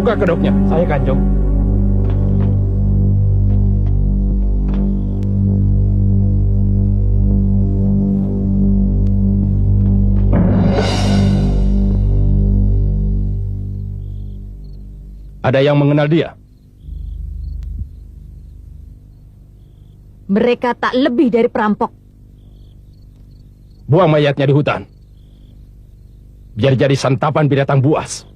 Buka kedoknya. Saya Kanjong. Ada yang mengenal dia? Mereka tak lebih dari perampok. Buang mayatnya di hutan. Biar jadi santapan binatang buas.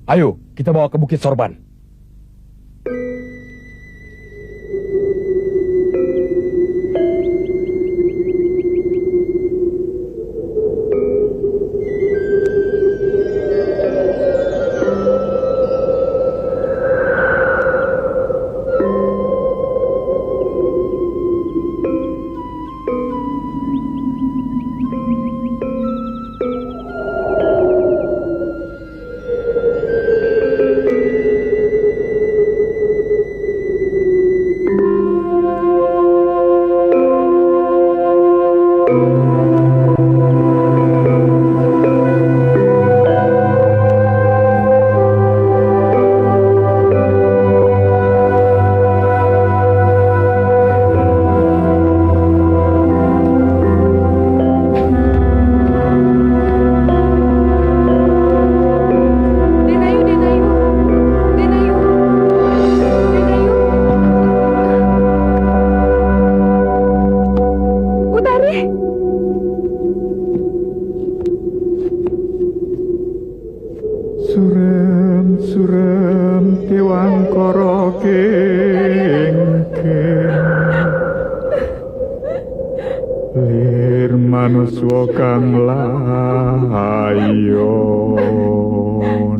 Ayo, kita bawa ke Bukit Sorban.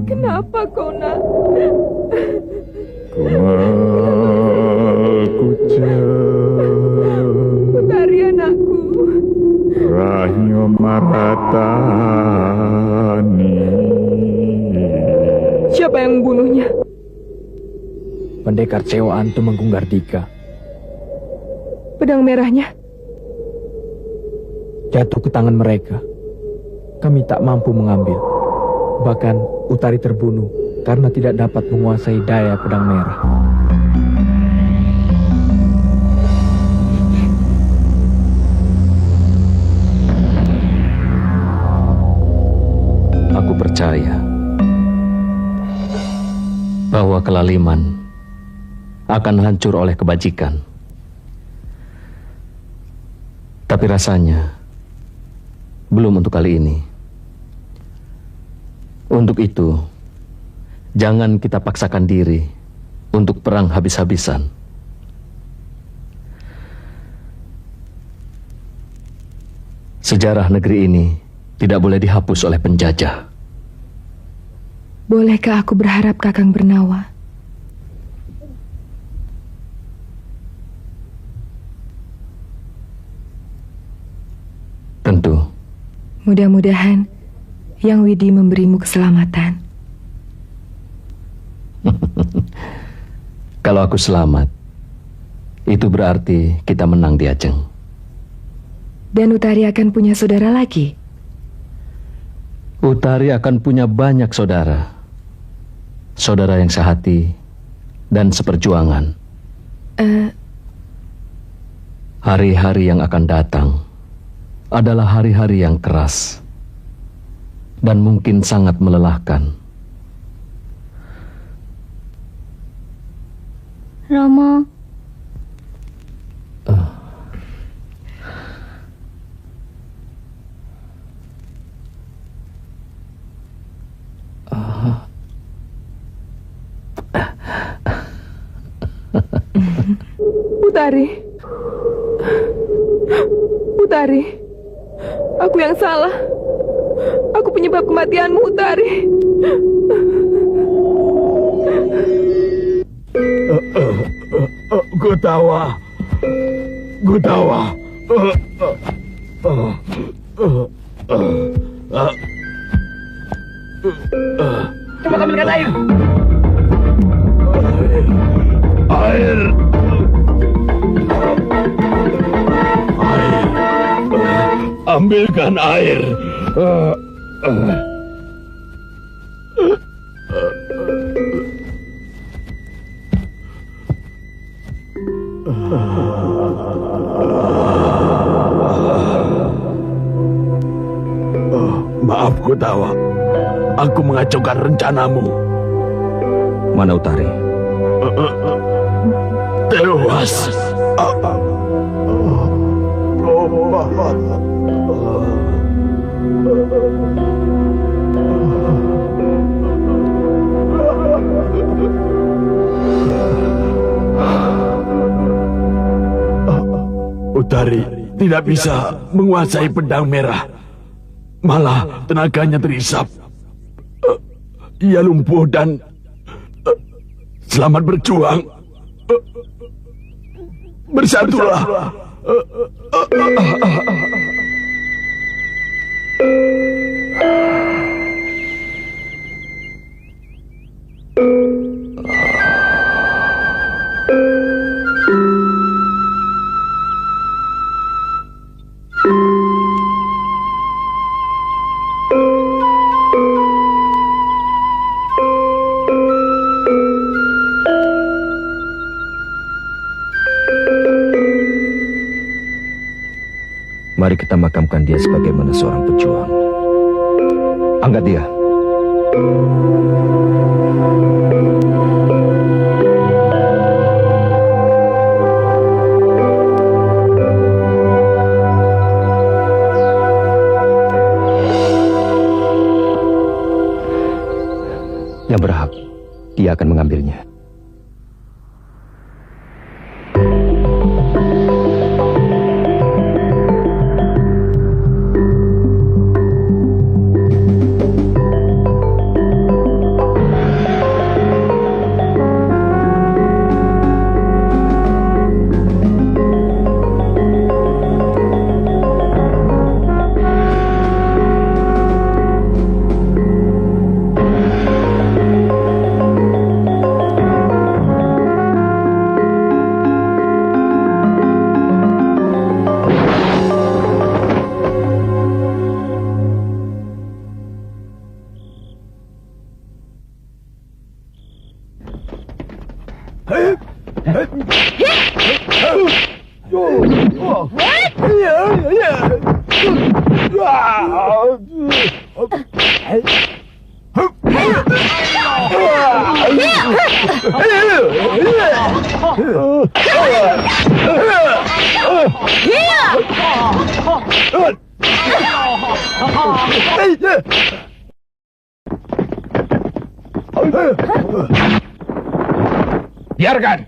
Kenapa kau nak? Putari anakku. Rahyo Maratani. Siapa yang membunuhnya? Pendekar Cewaan Tumenggung Gardika. Pedang merahnya jatuh ke tangan mereka. Kami tak mampu mengambil. Bahkan Utari terbunuh karena tidak dapat menguasai daya pedang merah. Aku percaya bahwa Kelaliman akan hancur oleh kebajikan. Tapi rasanya belum untuk kali ini. Untuk itu, jangan kita paksakan diri untuk perang habis-habisan. Sejarah negeri ini tidak boleh dihapus oleh penjajah. Bolehkah aku berharap Kakang Bernawa? Tentu. Mudah-mudahan Yang Widi memberimu keselamatan. Kalau aku selamat, itu berarti kita menang di Ajeng. Dan Utari akan punya saudara lagi. Utari akan punya banyak saudara. Saudara yang sehati dan seperjuangan. Hari-hari yang akan datang adalah hari-hari yang keras dan mungkin sangat melelahkan. Rama, Utari. Utari. Aku yang salah. Aku penyebab kematianmu, Utari. Gutawa. Cepat ambilkan air. Air. Ambilkan air. Maaf Gutawa, aku mengacaukan rencanamu. Mana Utari? Tewas. Utari tidak bisa menguasai pedang merah. Malah tenaganya terisap. Ia lumpuh dan selamat berjuang. Bersatulah. Mari kita makamkan dia sebagaimana seorang pejuang. Angkat dia. Yang berhak, dia akan mengambilnya. Biarkan.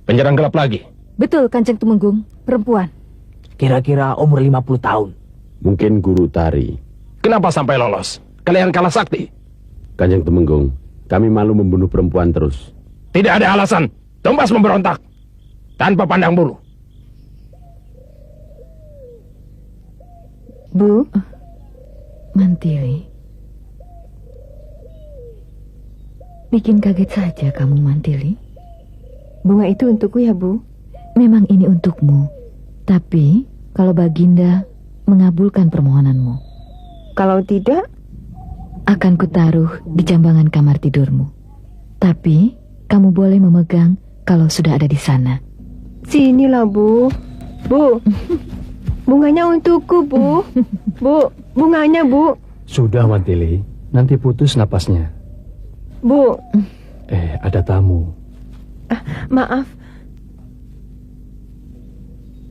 Penyerang gelap lagi. betul Kanjeng Tumenggung, perempuan. Kira-kira umur 50 tahun. Mungkin Guru Tari. Kenapa sampai lolos? Kalian kalah sakti. Kanjeng Tumenggung, kami malu membunuh perempuan terus. Tidak ada alasan. Tumbas memberontak. Tanpa pandang bulu. Bu, Mantili. Bikin kaget saja kamu, Mantili. bunga itu untukku ya, Bu. Memang ini untukmu. Tapi, kalau Baginda mengabulkan permohonanmu, Kalau tidak, akan kutaruh di jambangan kamar tidurmu. Tapi, kamu boleh memegang kalau sudah ada di sana. sinilah, Bu. Bu, bunganya untukku, Bu. Bu, bunganya, Bu. Sudah, Mantili. Nanti putus napasnya. Bu, Ada tamu. maaf.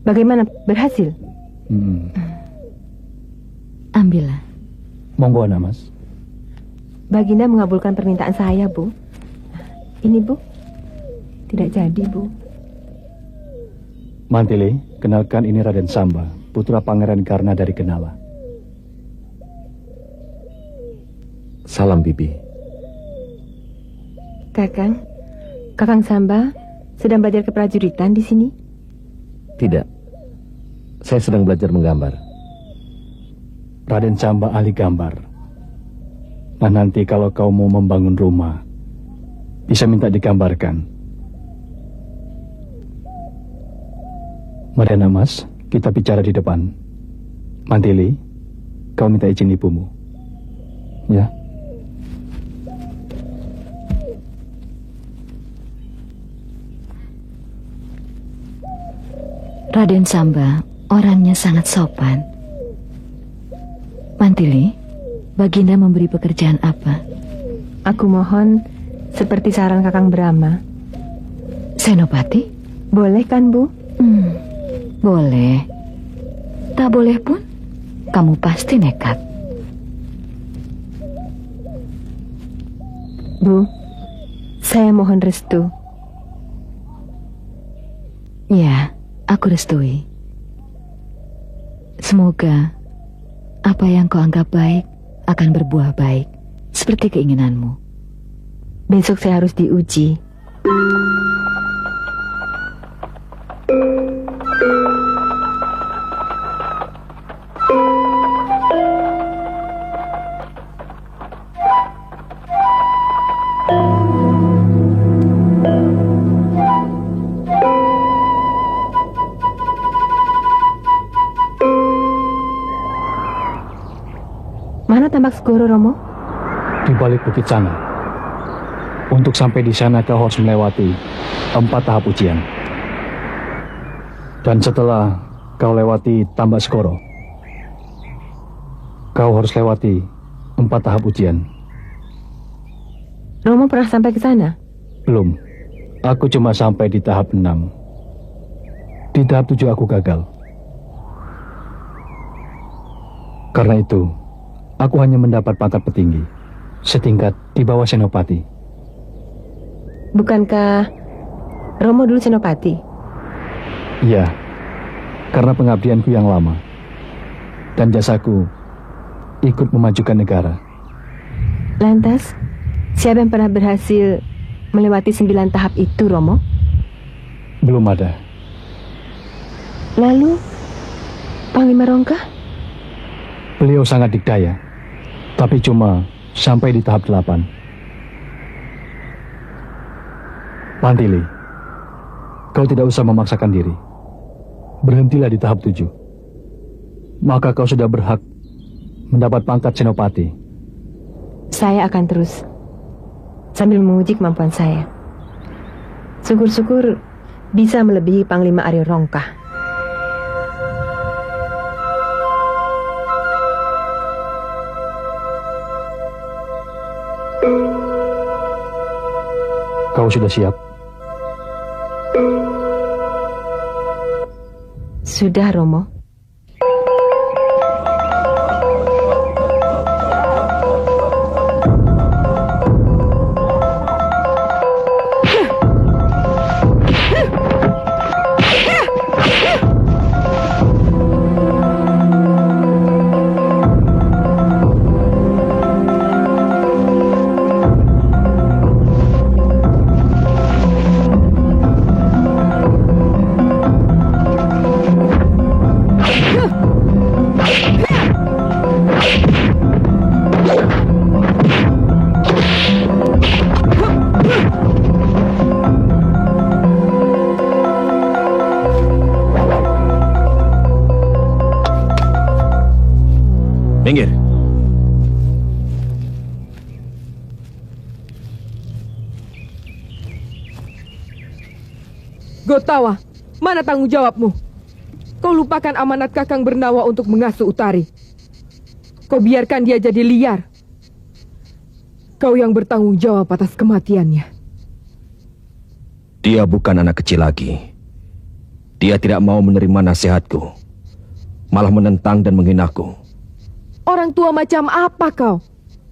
Bagaimana, berhasil? Ambillah. Monggo, anak mas. Baginda mengabulkan permintaan saya, Bu. Ini, Bu. Tidak jadi, Bu. Mantili, kenalkan ini Raden Samba, putra Pangeran Karna dari Kenala. Salam, Bibi. Kakang Samba sedang belajar keprajuritan di sini? Tidak. Saya sedang belajar menggambar. Raden Samba ahli gambar. Nah, nanti kalau kau mau membangun rumah, bisa minta digambarkan. Mari, anak mas, kita bicara di depan. Mantili, kau minta izin ibumu. Ya. Raden Samba orangnya sangat sopan. Mantili, Baginda memberi pekerjaan apa? Aku mohon seperti saran Kakang Brahma. Senopati? Boleh kan, Bu? Boleh. Tak boleh pun, kamu pasti nekat. Bu, saya mohon restu. Ya, aku restui. Semoga apa yang kau anggap baik akan berbuah baik, seperti keinginanmu. Besok saya harus diuji. Mana Tambak Segoro, Romo? Di balik bukit sana. Untuk sampai di sana kau harus melewati 4 tahap ujian. Dan setelah kau lewati Tambak Segoro, kau harus lewati 4 tahap ujian. Romo pernah sampai ke sana? Belum. Aku cuma sampai di tahap 6. Di tahap 7 aku gagal. Karena itu, aku hanya mendapat pangkat petinggi, setingkat di bawah Senopati. Bukankah Romo dulu Senopati? Iya, karena pengabdianku yang lama dan jasaku ikut memajukan negara. Lantas, siapa yang pernah berhasil melewati 9 tahap itu, Romo? Belum ada. Lalu, Panglima Rongkah? Beliau sangat dikdaya, tapi cuma sampai di tahap 8. Mantili, kau tidak usah memaksakan diri. Berhentilah di tahap 7. Maka kau sudah berhak mendapat pangkat Senopati. Saya akan terus sambil menguji kemampuan saya. Syukur-syukur bisa melebihi Panglima Arya Rongkah. Kau sudah siap? Sudah, Romo. Kotawa, mana tanggung jawabmu? Kau lupakan amanat Kakang Bernawa untuk mengasuh Utari. Kau biarkan dia jadi liar. Kau yang bertanggung jawab atas kematiannya. Dia bukan anak kecil lagi. Dia tidak mau menerima nasihatku, malah menentang dan menghinaku. Orang tua macam apa kau?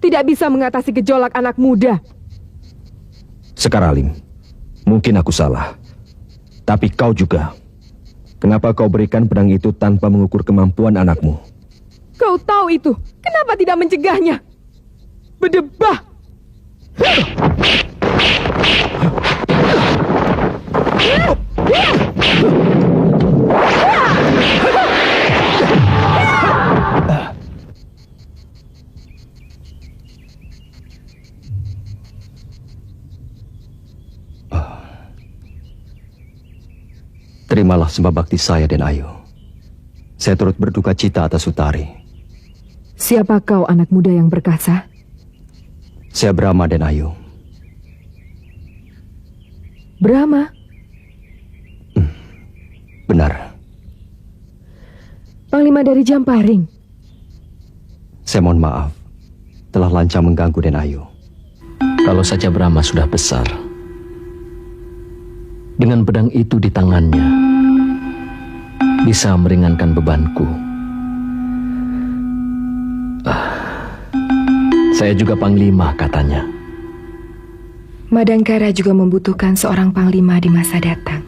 Tidak bisa mengatasi gejolak anak muda. Sekaralim, mungkin aku salah. Tapi kau juga. Kenapa kau berikan pedang itu tanpa mengukur kemampuan anakmu? Kau tahu itu. Kenapa tidak mencegahnya? Berdebah. Terimalah sembah bakti saya dan Ayu. Saya turut berduka cita atas Utari. Siapa kau anak muda yang perkasa? Saya Brahma dan Ayu. Brahma? Benar. Panglima dari Jamparing. Saya mohon maaf telah lancang mengganggu dan Ayu. Kalau saja Brahma sudah besar, dengan pedang itu di tangannya, bisa meringankan bebanku. Saya juga panglima katanya. Madangkara juga membutuhkan seorang panglima di masa datang.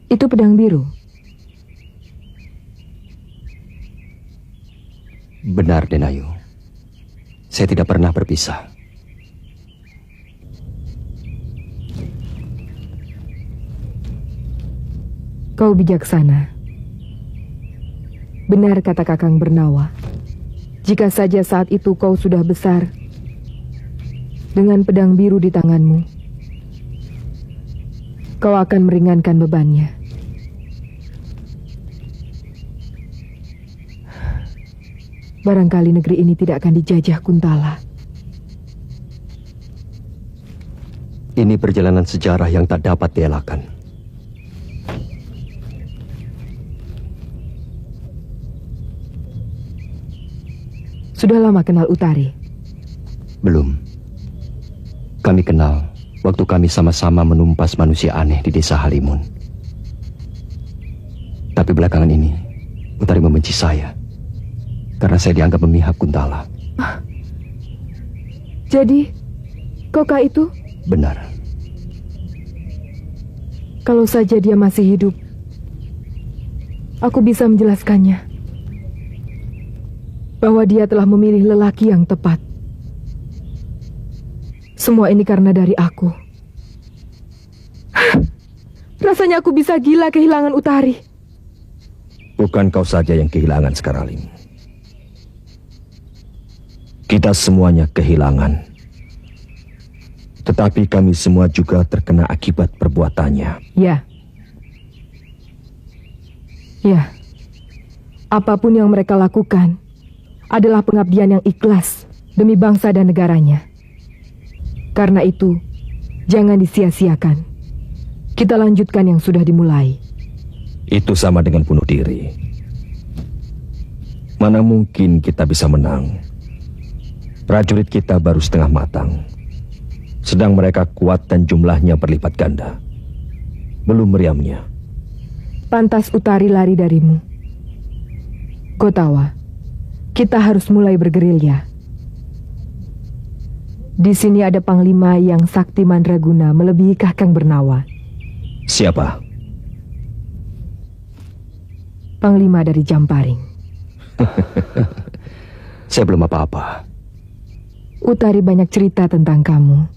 Itu pedang biru. Benar, Denayu. Saya tidak pernah berpisah. Kau bijaksana. Benar kata Kakang Bernawa. Jika saja saat itu kau sudah besar, dengan pedang biru di tanganmu, kau akan meringankan bebannya. Barangkali negeri ini tidak akan dijajah Kuntala. Ini perjalanan sejarah yang tak dapat dielakkan. Sudah lama kenal Utari? Belum. Kami kenal waktu kami sama-sama menumpas manusia aneh di desa Halimun. Tapi belakangan ini, Utari membenci saya. Karena saya dianggap memihak Kuntala. Jadi, Koka itu? Benar. Kalau saja dia masih hidup, aku bisa menjelaskannya. Bahwa dia telah memilih lelaki yang tepat. Semua ini karena dari aku. Rasanya aku bisa gila kehilangan Utari. Bukan kau saja yang kehilangan Sekaraling. Kita semuanya kehilangan. Tetapi kami semua juga terkena akibat perbuatannya. Ya. Ya. Apapun yang mereka lakukan adalah pengabdian yang ikhlas demi bangsa dan negaranya. Karena itu, jangan disia-siakan. Kita lanjutkan yang sudah dimulai. Itu sama dengan bunuh diri. Mana mungkin kita bisa menang? Prajurit kita baru setengah matang, sedang mereka kuat dan jumlahnya berlipat ganda. Belum meriamnya. Pantas Utari lari darimu. Kotawa, kita harus mulai bergerilya. Di sini ada panglima yang sakti mandraguna melebihi Kakang Bernawa. Siapa? Panglima dari Jamparing. Saya belum apa-apa. Utari banyak cerita tentang kamu.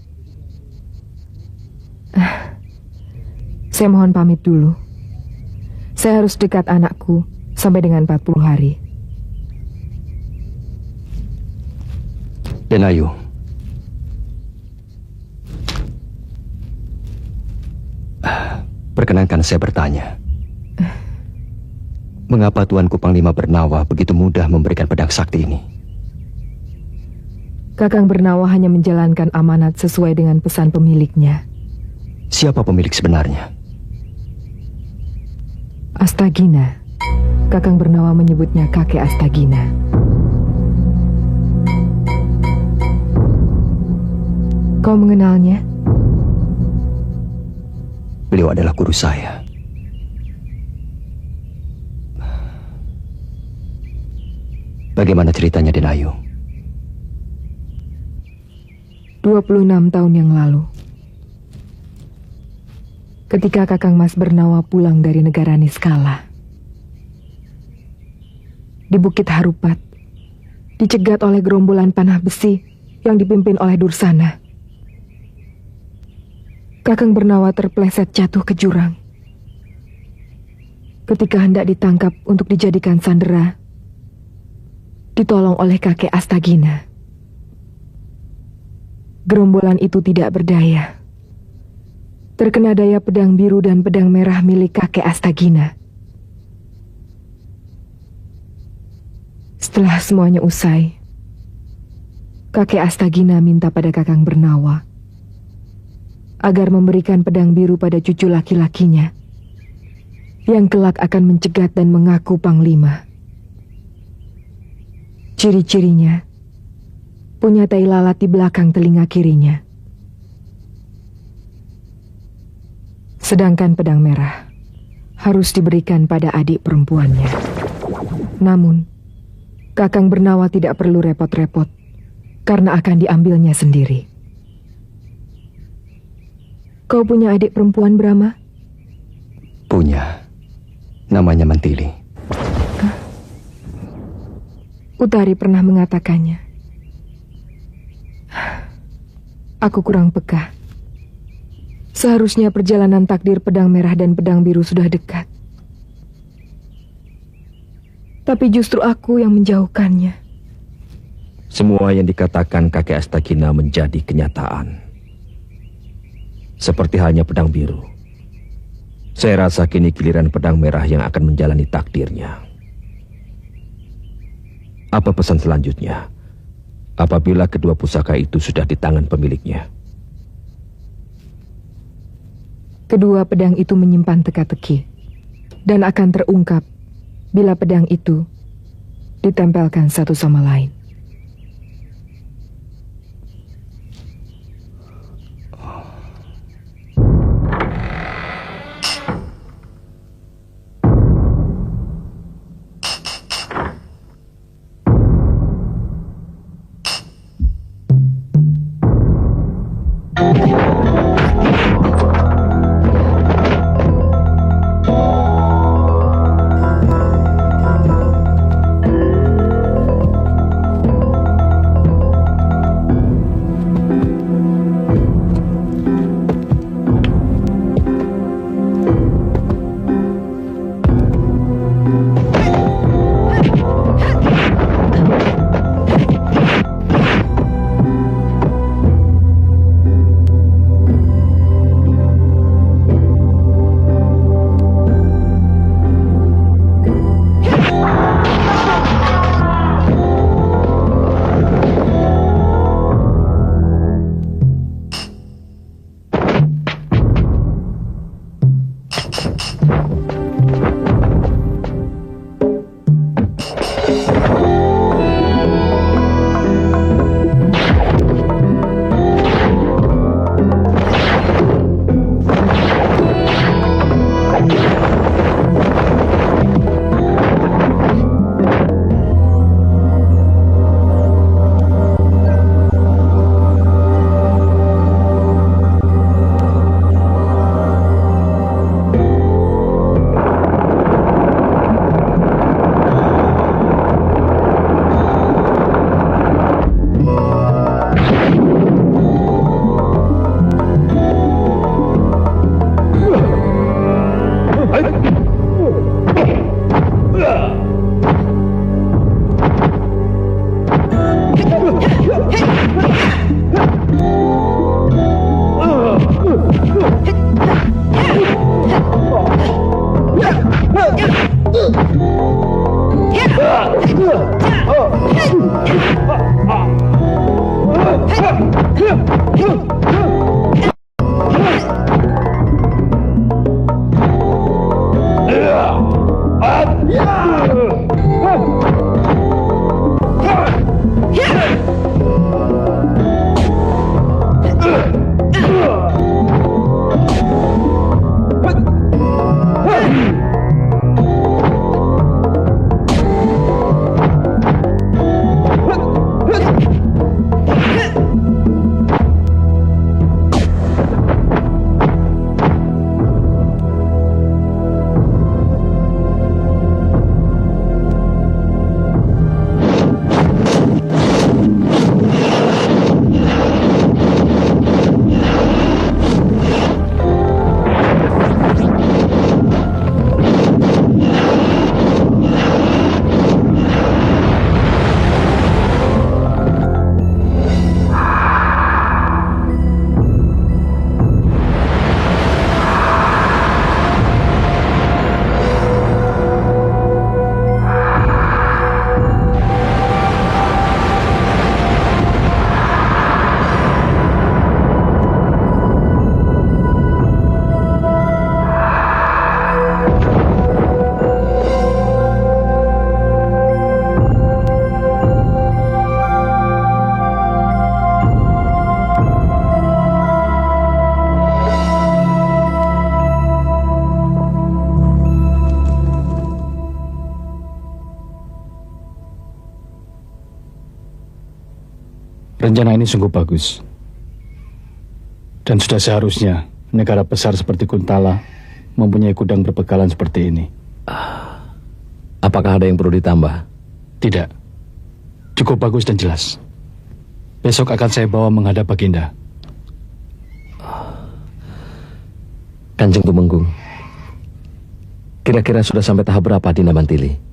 Saya mohon pamit dulu. Saya harus dekat anakku sampai dengan 40 hari. Dan Ayu, Perkenankan saya bertanya. Mengapa Tuanku Panglima Bernawa begitu mudah memberikan pedang sakti ini? Kakang Bernawa hanya menjalankan amanat sesuai dengan pesan pemiliknya. Siapa pemilik sebenarnya? Astagina. Kakang Bernawa menyebutnya kakek Astagina. Kau mengenalnya? Beliau adalah guru saya. Bagaimana ceritanya, Den Ayu? 26 tahun yang lalu, ketika Kakang Mas Bernawa pulang dari negara Niskala, di Bukit Harupat, dicegat oleh gerombolan panah besi yang dipimpin oleh Dursana. Kakang Bernawa terpleset jatuh ke jurang. Ketika hendak ditangkap untuk dijadikan sandera, ditolong oleh kakek Astagina. Gerombolan itu tidak berdaya. Terkena daya pedang biru dan pedang merah milik kakek Astagina. Setelah semuanya usai, kakek Astagina minta pada Kakang Bernawa agar memberikan pedang biru pada cucu laki-lakinya yang kelak akan mencegat dan mengaku panglima. Ciri-cirinya, punya tai lalat di belakang telinga kirinya. Sedangkan pedang merah harus diberikan pada adik perempuannya. Namun, Kakang Bernawa tidak perlu repot-repot karena akan diambilnya sendiri. Kau punya adik perempuan, Brahma? Punya. Namanya Mantili. Utari pernah mengatakannya. Aku kurang peka. Seharusnya perjalanan takdir pedang merah dan pedang biru sudah dekat. Tapi justru aku yang menjauhkannya. Semua yang dikatakan kakek Astagina menjadi kenyataan. Seperti halnya pedang biru. Saya rasa kini giliran pedang merah yang akan menjalani takdirnya. Apa pesan selanjutnya apabila kedua pusaka itu sudah di tangan pemiliknya? Kedua pedang itu menyimpan teka-teki dan akan terungkap bila pedang itu ditempelkan satu sama lain. Rencana ini sungguh bagus. Dan sudah seharusnya negara besar seperti Kuntala mempunyai gudang berbekalan seperti ini. Apakah ada yang perlu ditambah? Tidak. Cukup bagus dan jelas. Besok akan saya bawa menghadap Baginda. Kanjeng Tumenggung, kira-kira sudah sampai tahap berapa di Namantili?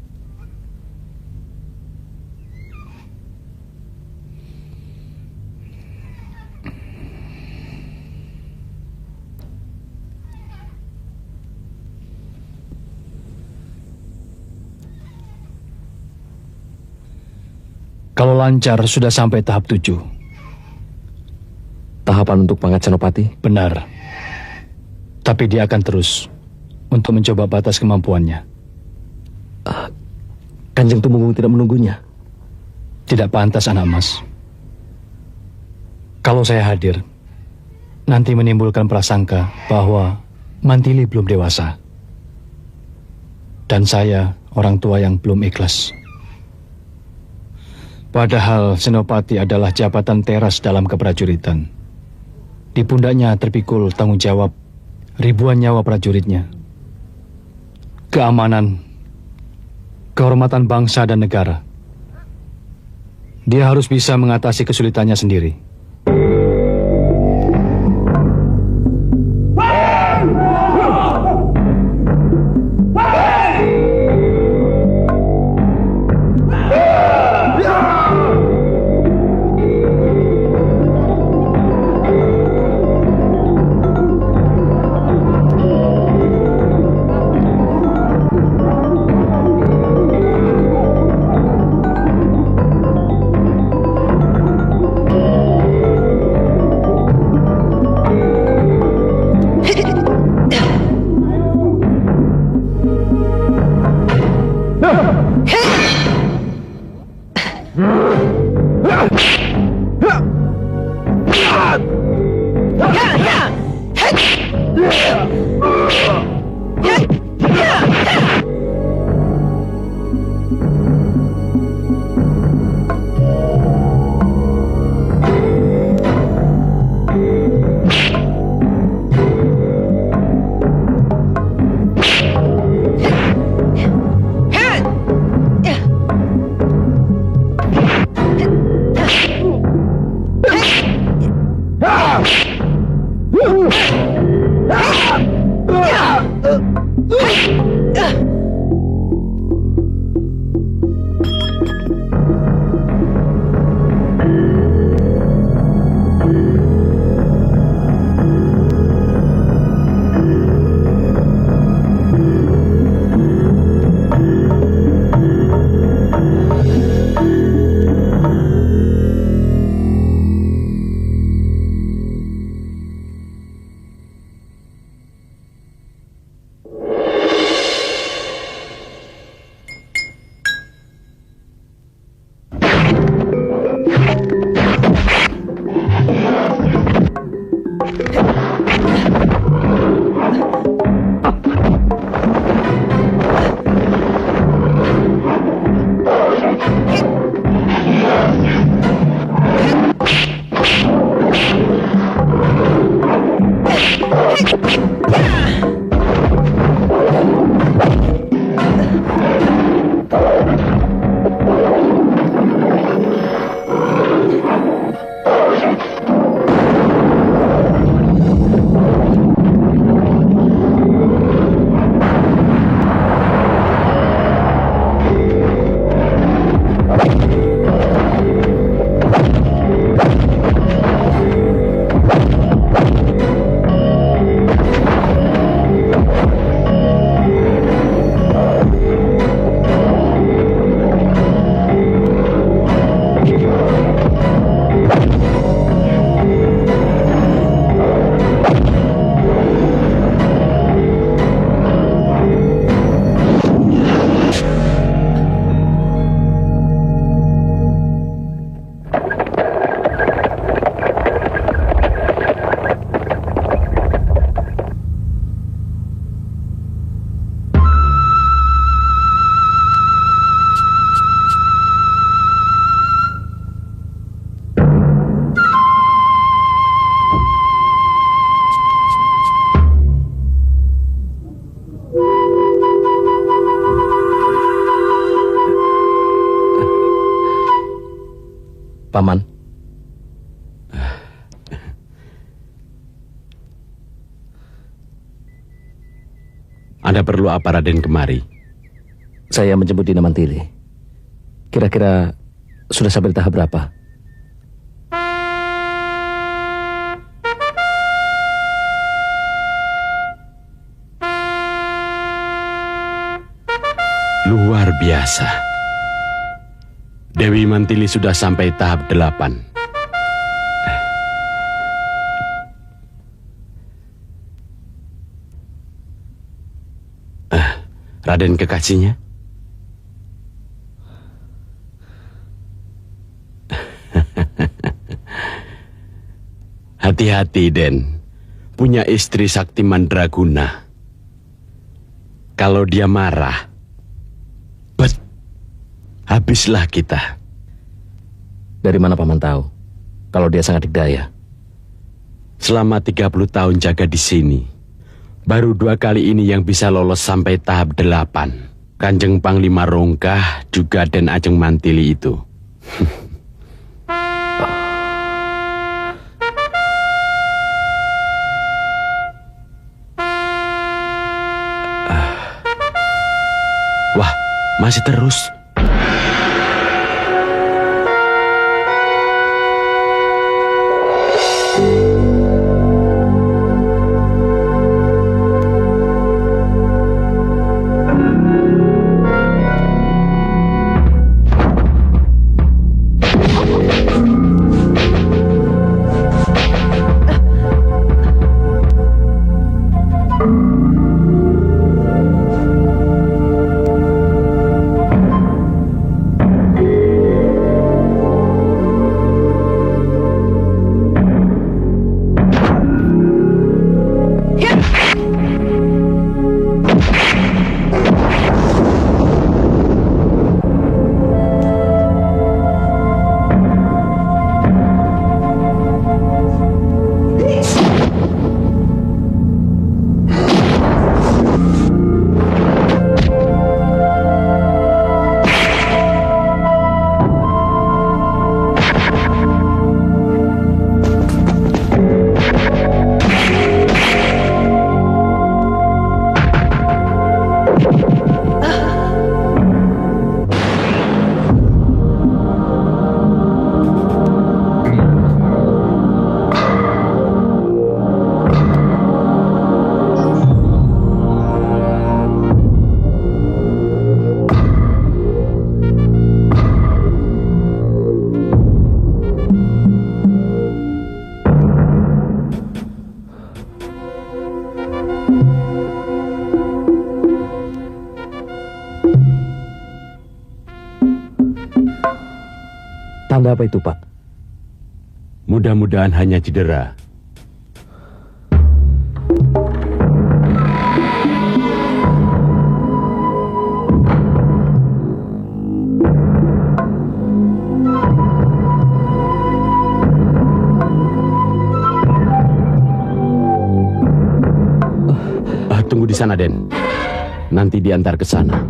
Kalau lancar sudah sampai tahap 7. Tahapan untuk pangkat Senopati? Benar. Tapi dia akan terus untuk mencoba batas kemampuannya. Kanjeng Tumenggung tidak menunggunya? Tidak pantas, anak mas. Kalau saya hadir, nanti menimbulkan prasangka bahwa Mantili belum dewasa. Dan saya orang tua yang belum ikhlas. Padahal Senopati adalah jabatan teras dalam keprajuritan. Di pundaknya terpikul tanggung jawab ribuan nyawa prajuritnya. Keamanan, kehormatan bangsa dan negara. Dia harus bisa mengatasi kesulitannya sendiri. Paman. Anda perlu apa Raden kemari? Saya menjemput Dina Mantili. Kira-kira sudah sampai tahap berapa? Luar biasa. Dewi Mantili sudah sampai tahap 8. Raden kekasihnya? Hati-hati, Den. Punya istri sakti mandraguna. Kalau dia marah, habislah kita. Dari mana Paman tahu kalau dia sangat dikdaya? Selama 30 tahun jaga di sini, baru 2 kali ini yang bisa lolos sampai tahap 8. Kanjeng Panglima Rongkah juga Den Ajeng Mantili itu. Wah, masih terus. Tanda apa itu, Pak? Mudah-mudahan hanya cedera. Tunggu di sana, Den. Nanti diantar ke sana.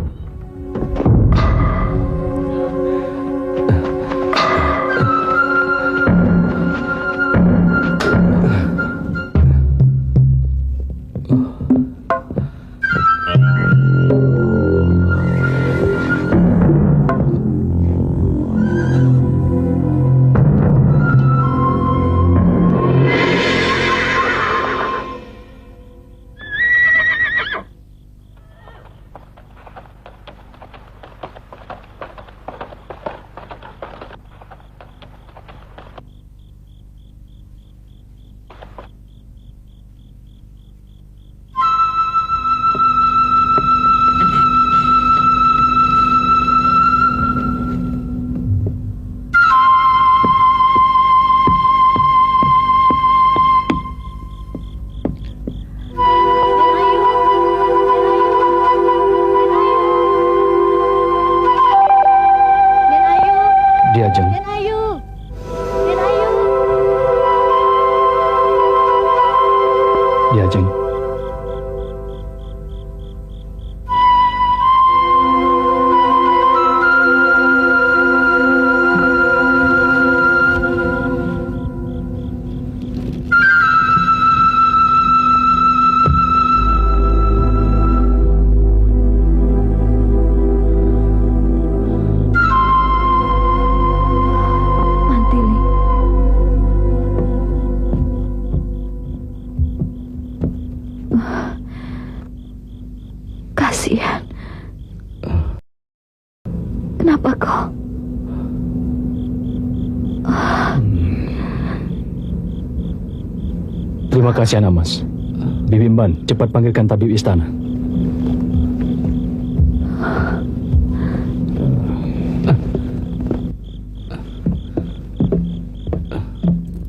Kasihan. Kenapa kau? Terima kasih, Anamas. Bibi Mban, cepat panggilkan tabib istana.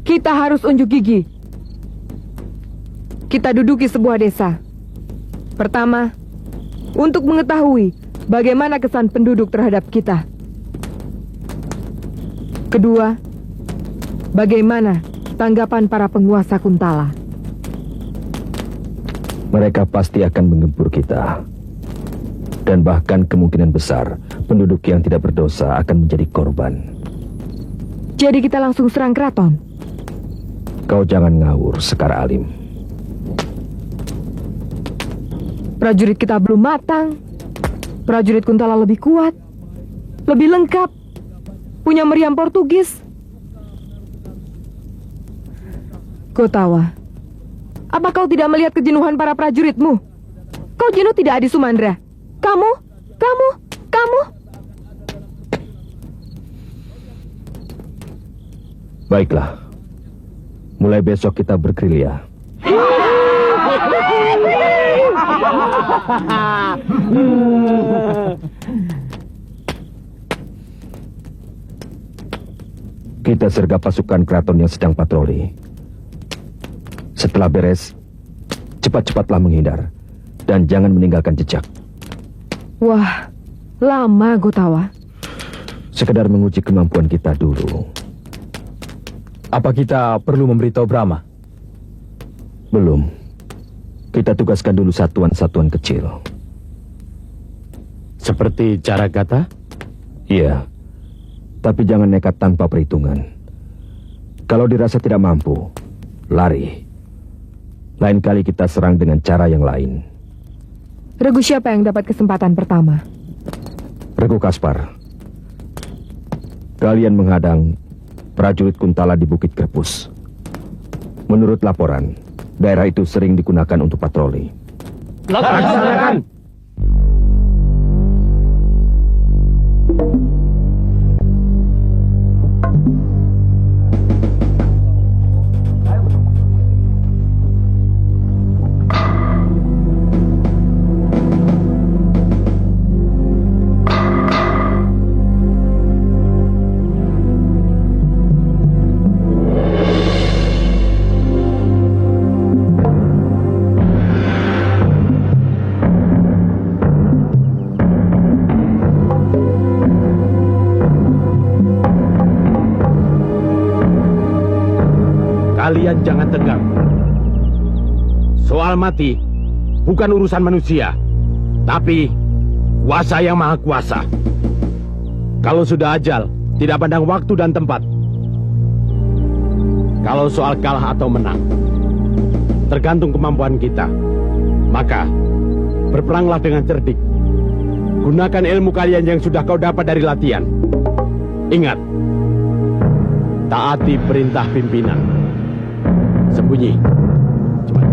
Kita harus unjuk gigi. Kita duduki sebuah desa. Pertama, untuk mengetahui bagaimana kesan penduduk terhadap kita. Kedua, bagaimana tanggapan para penguasa Kuntala. Mereka pasti akan menggempur kita. Dan bahkan kemungkinan besar penduduk yang tidak berdosa akan menjadi korban. Jadi kita langsung serang keraton. Kau jangan ngawur, Sekar Alim. Prajurit kita belum matang. Prajurit Kuntala lebih kuat, lebih lengkap, punya meriam Portugis. Gotawa, apa kau tidak melihat kejenuhan para prajuritmu? Kau jenuh tidak, Adi Sumandra? Kamu. Baiklah. Mulai besok kita bergerilya. Kita sergap pasukan keraton yang sedang patroli. Setelah beres, cepat-cepatlah menghindar. Dan jangan meninggalkan jejak. Wah, lama Gotawa. Sekedar menguji kemampuan kita dulu. Apa kita perlu memberitahu Brahma? Belum. Kita tugaskan dulu satuan-satuan kecil. Seperti cara kata? Iya. Tapi jangan nekat tanpa perhitungan. Kalau dirasa tidak mampu, lari. Lain kali kita serang dengan cara yang lain. Regu siapa yang dapat kesempatan pertama? Regu Kaspar. Kalian menghadang prajurit Kuntala di Bukit Kerpus. Menurut laporan, daerah itu sering digunakan untuk patroli. Laksanakan! Kalian jangan tegang. Soal mati bukan urusan manusia, tapi kuasa yang maha kuasa. Kalau sudah ajal, tidak pandang waktu dan tempat. Kalau soal kalah atau menang, tergantung kemampuan kita. Maka, berperanglah dengan cerdik. Gunakan ilmu kalian yang sudah kau dapat dari latihan. Ingat, taati perintah pimpinan. Sembunyi. Cepat.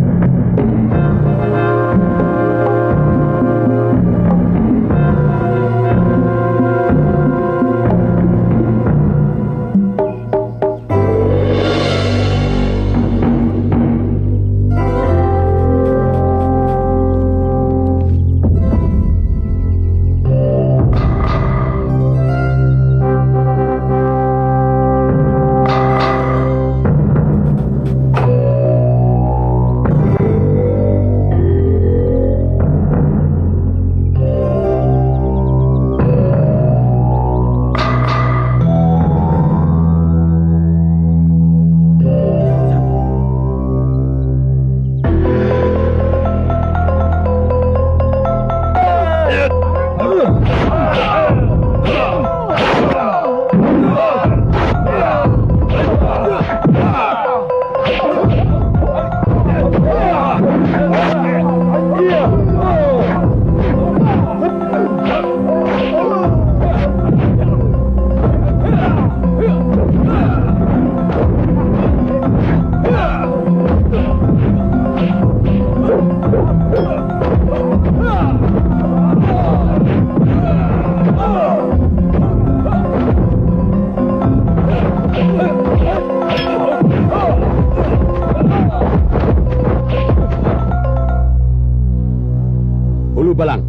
Balang.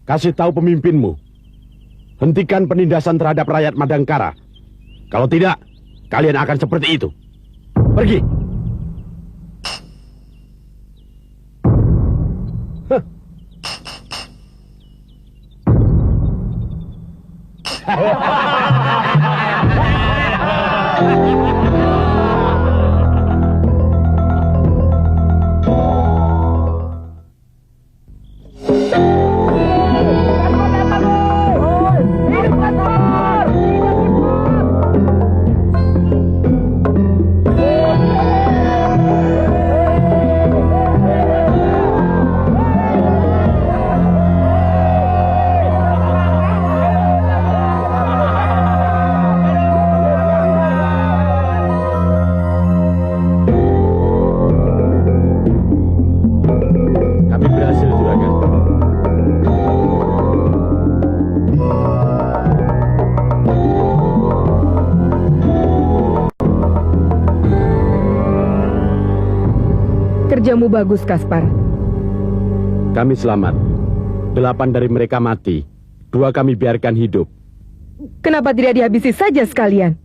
Kasih tahu pemimpinmu. Hentikan penindasan terhadap rakyat Madangkara. Kalau tidak, kalian akan seperti itu. Pergi. Kerjamu bagus, Kaspar. Kami selamat. 8 dari mereka mati. 2 kami biarkan hidup. Kenapa tidak dihabisi saja sekalian?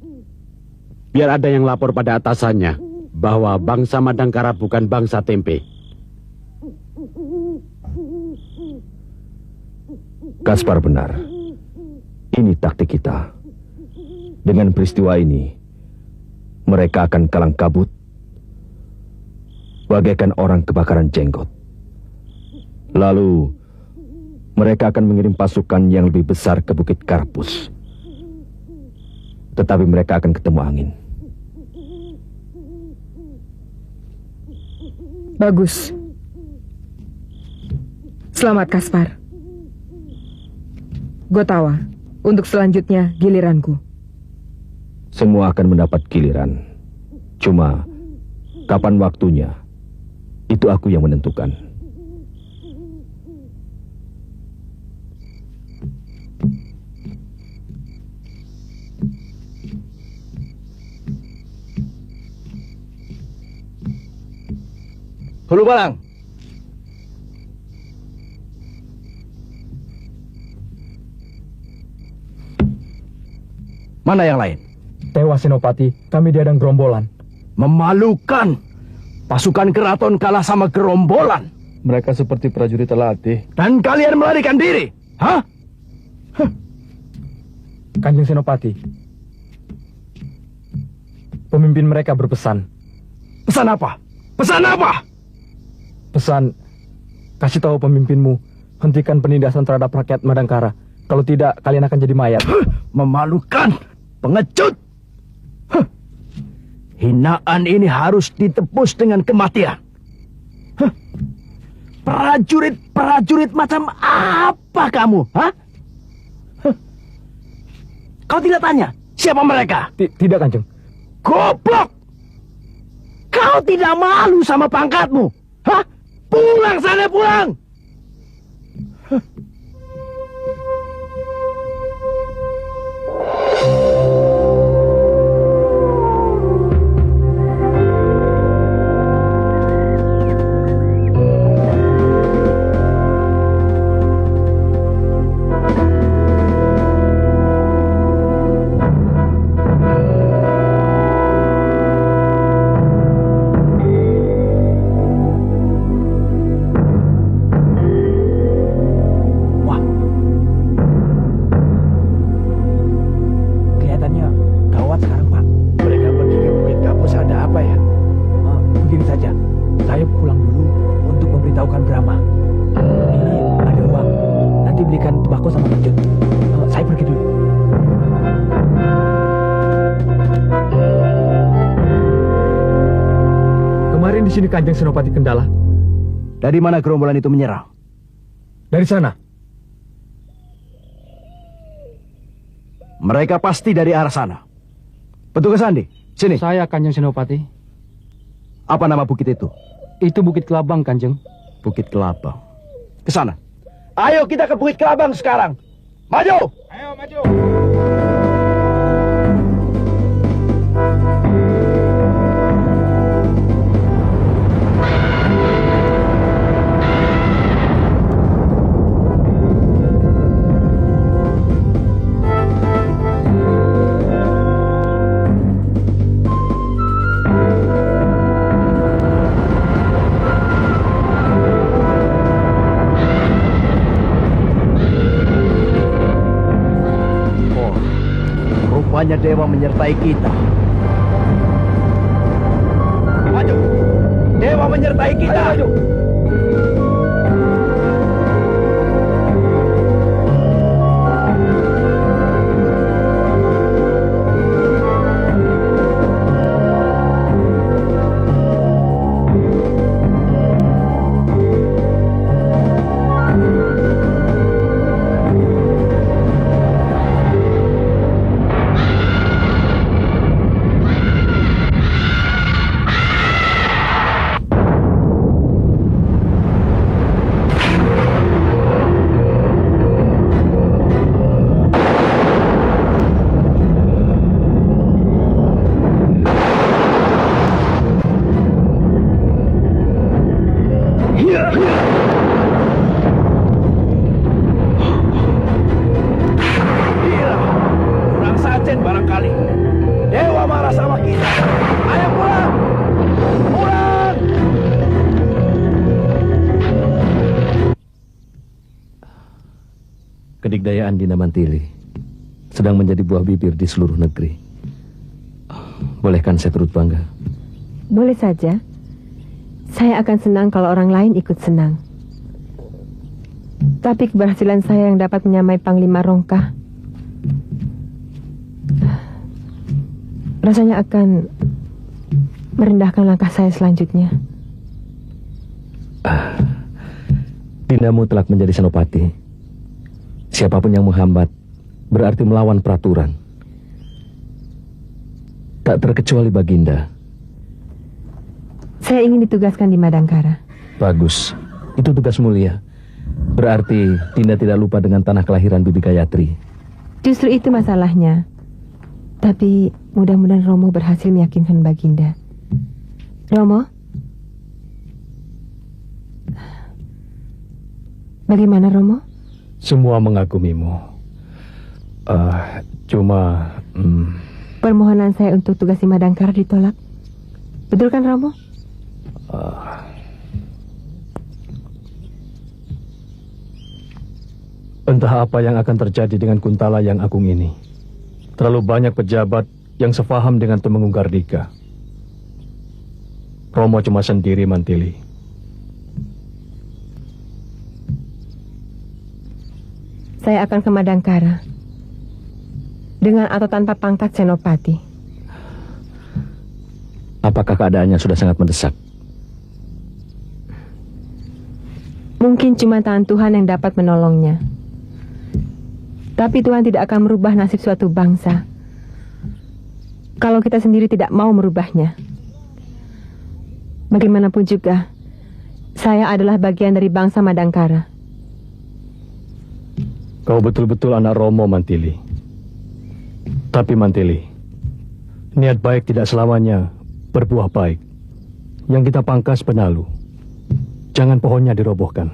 Biar ada yang lapor pada atasannya bahwa bangsa Madangkara bukan bangsa tempe. Kaspar benar. Ini taktik kita. Dengan peristiwa ini, mereka akan kalang kabut bagaikan orang kebakaran jenggot. Lalu, mereka akan mengirim pasukan yang lebih besar ke Bukit Karpus. Tetapi mereka akan ketemu angin. Bagus. Selamat, Kaspar. Gotawa, untuk selanjutnya giliranku. Semua akan mendapat giliran. Cuma, kapan waktunya, itu aku yang menentukan. Hulu Balang. Mana yang lain? Tewas Senopati, kami diadang gerombolan. Memalukan. Pasukan keraton kalah sama gerombolan. Mereka seperti prajurit terlatih. Dan kalian melarikan diri. Hah? Kanjeng Senopati, pemimpin mereka berpesan. Pesan apa? Pesan apa? Pesan, kasih tahu pemimpinmu, hentikan penindasan terhadap rakyat Madangkara. Kalau tidak, kalian akan jadi mayat. Memalukan. Pengecut. Hinaan ini harus ditebus dengan kematian. Prajurit macam apa kamu? Hah? Kau tidak tanya siapa mereka? Tidak, Kanjeng. Goblok! Kau tidak malu sama pangkatmu? Hah? Pulang sana, pulang! Di sini Kanjeng Senopati Kendala. Dari mana gerombolan itu menyerang? Dari sana. Mereka pasti dari arah sana. Petugas Andi, sini. Saya Kanjeng Senopati. Apa nama bukit itu? Itu Bukit Kelabang, Kanjeng. Bukit Kelabang. Ke sana. Ayo kita ke Bukit Kelabang sekarang. Maju! Ayo maju! Rupanya dewa menyertai kita. Maju! Dewa menyertai kita! Ayo, maju! Kurang sajen barangkali. Dewa marah sama kita. Ayo pulang! Pulang! Kedikdayaan Dina Mantili sedang menjadi buah bibir di seluruh negeri. Bolehkan saya turut bangga? Boleh saja. Saya akan senang kalau orang lain ikut senang. Tapi keberhasilan saya yang dapat menyamai Panglima Rongkah rasanya akan merendahkan langkah saya selanjutnya. Dindamu telah menjadi senopati. Siapapun yang menghambat berarti melawan peraturan. Tak terkecuali Baginda. Saya ingin ditugaskan di Madangkara. Bagus, itu tugas mulia. Berarti Dinda tidak lupa dengan tanah kelahiran Bibi Gayatri. Justru itu masalahnya. Tapi mudah-mudahan Romo berhasil meyakinkan Baginda. Romo? Bagaimana Romo? Semua mengagumimu. Cuma... Permohonan saya untuk tugas di Madangkara ditolak. Betul kan Romo? Entah apa yang akan terjadi dengan Kuntala yang agung ini. Terlalu banyak pejabat yang sefaham dengan Temenggung Gardika. Romo cuma sendiri Mantili. Saya akan ke Madangkara. Dengan atau tanpa pangkat senopati. Apakah keadaannya sudah sangat mendesak? Mungkin cuma tangan Tuhan yang dapat menolongnya. Tapi Tuhan tidak akan merubah nasib suatu bangsa kalau kita sendiri tidak mau merubahnya. Bagaimanapun juga, saya adalah bagian dari bangsa Madangkara. Kau betul-betul anak Romo Mantili. Tapi Mantili, niat baik tidak selamanya berbuah baik. Yang kita pangkas penalu. Jangan pohonnya dirobohkan.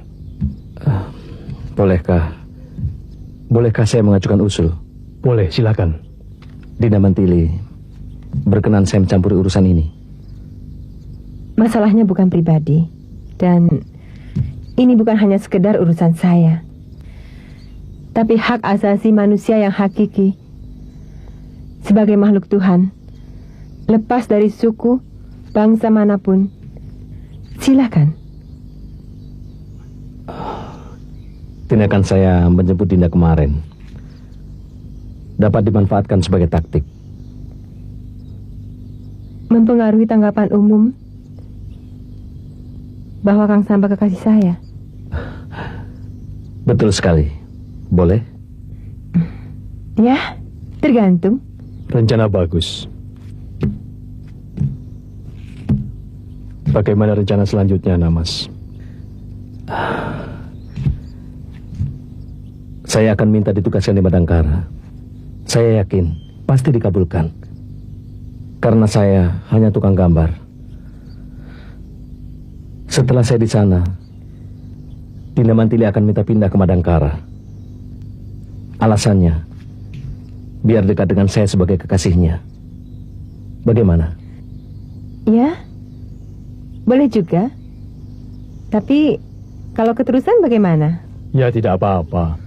Bolehkah saya mengajukan usul? Boleh, silakan. Dina Mantili berkenan saya mencampuri urusan ini. Masalahnya bukan pribadi. Dan ini bukan hanya sekedar urusan saya. Tapi hak asasi manusia yang hakiki. Sebagai makhluk Tuhan, lepas dari suku, bangsa manapun, silakan. Tindakan saya menjemput Dinda kemarin dapat dimanfaatkan sebagai taktik. Mempengaruhi tanggapan umum bahwa Kang Samba kekasih saya. Betul sekali. Boleh? Ya, tergantung. Rencana bagus. Bagaimana rencana selanjutnya, Namas? Saya akan minta ditugaskan di Madangkara. Saya yakin pasti dikabulkan. Karena saya hanya tukang gambar. Setelah saya di sana, Dinda Mantili akan minta pindah ke Madangkara. Alasannya, biar dekat dengan saya sebagai kekasihnya. Bagaimana? Ya, boleh juga. Tapi kalau keterusan bagaimana? Ya tidak apa-apa.